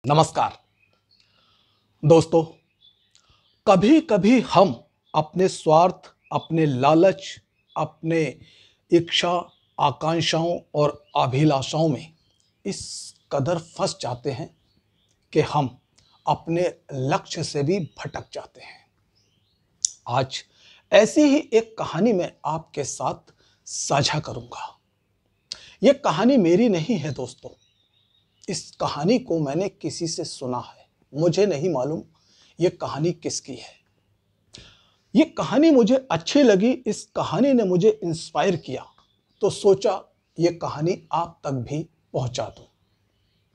नमस्कार दोस्तों। कभी कभी हम अपने स्वार्थ, अपने लालच, अपने इच्छा, आकांक्षाओं और अभिलाषाओं में इस कदर फंस जाते हैं कि हम अपने लक्ष्य से भी भटक जाते हैं। आज ऐसी ही एक कहानी मैं आपके साथ साझा करूंगा। यह कहानी मेरी नहीं है दोस्तों। इस कहानी को मैंने किसी से सुना है। मुझे नहीं मालूम ये कहानी किसकी है। ये कहानी मुझे अच्छी लगी, इस कहानी ने मुझे इंस्पायर किया, तो सोचा ये कहानी आप तक भी पहुंचा दूं।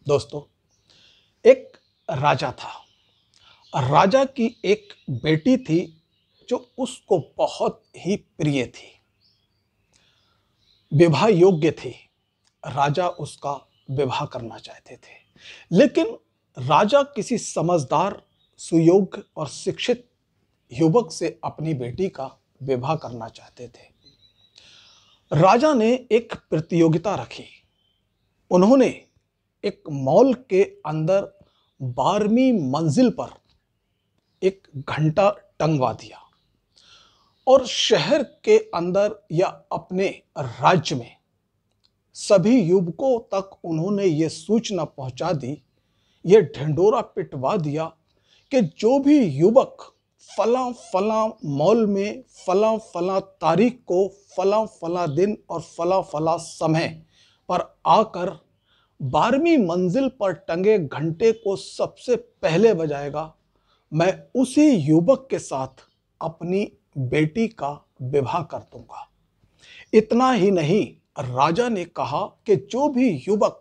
दोस्तों, एक राजा था। राजा की एक बेटी थी जो उसको बहुत ही प्रिय थी, विवाह योग्य थी। राजा उसका विवाह करना चाहते थे, लेकिन राजा किसी समझदार, सुयोग्य और शिक्षित युवक से अपनी बेटी का विवाह करना चाहते थे। राजा ने एक प्रतियोगिता रखी। उन्होंने एक मॉल के अंदर 12वीं मंजिल पर एक घंटा टंगवा दिया और शहर के अंदर या अपने राज्य में सभी युवकों तक उन्होंने ये सूचना पहुंचा दी, ये ढिंढोरा पिटवा दिया कि जो भी युवक फलां फलां मॉल में फलां फलां तारीख को फलां फलां दिन और फलां फलां समय पर आकर 12वीं मंजिल पर टंगे घंटे को सबसे पहले बजाएगा, मैं उसी युवक के साथ अपनी बेटी का विवाह कर दूंगा। इतना ही नहीं, राजा ने कहा कि जो भी युवक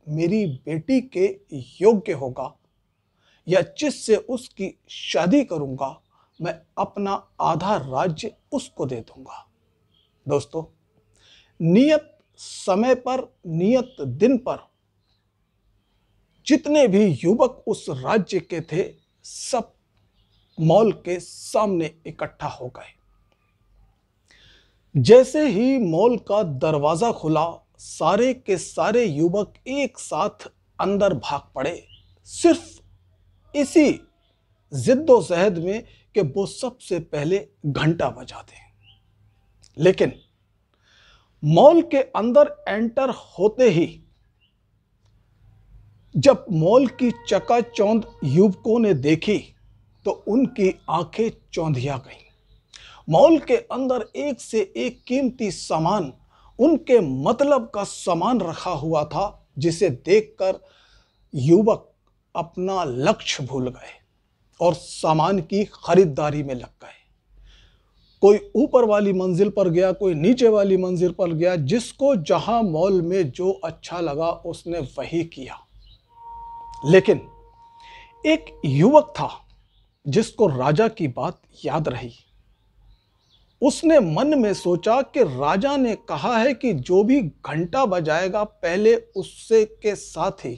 मेरी बेटी के योग्य होगा या जिससे उसकी शादी करूंगा, मैं अपना आधा राज्य उसको दे दूंगा। दोस्तों, नियत समय पर, नियत दिन पर जितने भी युवक उस राज्य के थे, सब मॉल के सामने इकट्ठा हो गए। जैसे ही मॉल का दरवाजा खुला, सारे के सारे युवक एक साथ अंदर भाग पड़े, सिर्फ इसी जिद्दोजहद में कि वो सबसे पहले घंटा बजा दें। लेकिन मॉल के अंदर एंटर होते ही जब मॉल की चकाचौंध युवकों ने देखी तो उनकी आंखें चौंधिया गईं। मॉल के अंदर एक से एक कीमती सामान, उनके मतलब का सामान रखा हुआ था, जिसे देखकर युवक अपना लक्ष्य भूल गए और सामान की खरीदारी में लग गए। कोई ऊपर वाली मंजिल पर गया, कोई नीचे वाली मंजिल पर गया। जिसको जहां मॉल में जो अच्छा लगा उसने वही किया। लेकिन एक युवक था जिसको राजा की बात याद रही। उसने मन में सोचा कि राजा ने कहा है कि जो भी घंटा बजाएगा, पहले उससे के साथ ही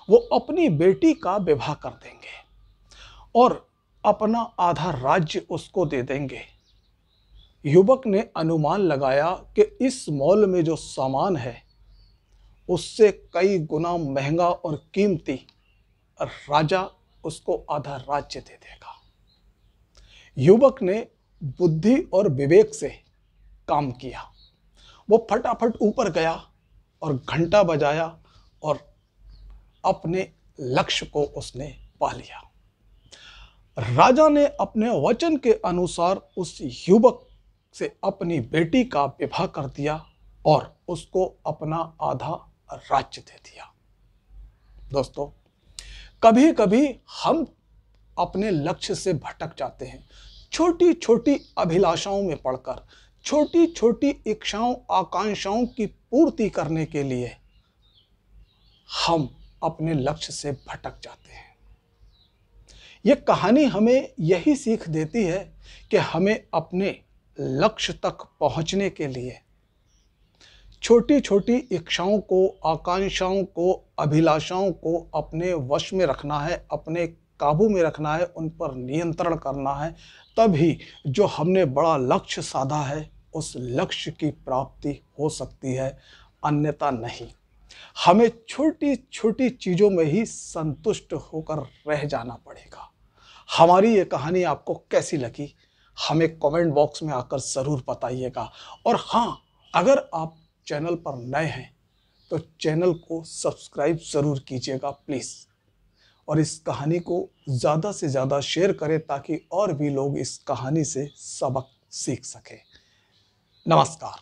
वो अपनी बेटी का विवाह कर देंगे और अपना आधा राज्य उसको दे देंगे। युवक ने अनुमान लगाया कि इस मॉल में जो सामान है उससे कई गुना महंगा और कीमती, राजा उसको आधा राज्य दे देगा। युवक ने बुद्धि और विवेक से काम किया। वो फटाफट ऊपर गया और घंटा बजाया और अपने लक्ष्य को उसने पा लिया। राजा ने अपने वचन के अनुसार उस युवक से अपनी बेटी का विवाह कर दिया और उसको अपना आधा राज्य दे दिया। दोस्तों, कभी कभी हम अपने लक्ष्य से भटक जाते हैं। छोटी छोटी अभिलाषाओं में पड़कर, छोटी छोटी इच्छाओं, आकांक्षाओं की पूर्ति करने के लिए हम अपने लक्ष्य से भटक जाते हैं। यह कहानी हमें यही सीख देती है कि हमें अपने लक्ष्य तक पहुंचने के लिए छोटी छोटी इच्छाओं को, आकांक्षाओं को, अभिलाषाओं को अपने वश में रखना है, अपने काबू में रखना है, उन पर नियंत्रण करना है। तभी जो हमने बड़ा लक्ष्य साधा है उस लक्ष्य की प्राप्ति हो सकती है, अन्यथा नहीं। हमें छोटी छोटी चीज़ों में ही संतुष्ट होकर रह जाना पड़ेगा। हमारी ये कहानी आपको कैसी लगी, हमें कमेंट बॉक्स में आकर ज़रूर बताइएगा। और हाँ, अगर आप चैनल पर नए हैं तो चैनल को सब्सक्राइब ज़रूर कीजिएगा प्लीज़। और इस कहानी को ज़्यादा से ज़्यादा शेयर करें ताकि और भी लोग इस कहानी से सबक सीख सकें। नमस्कार।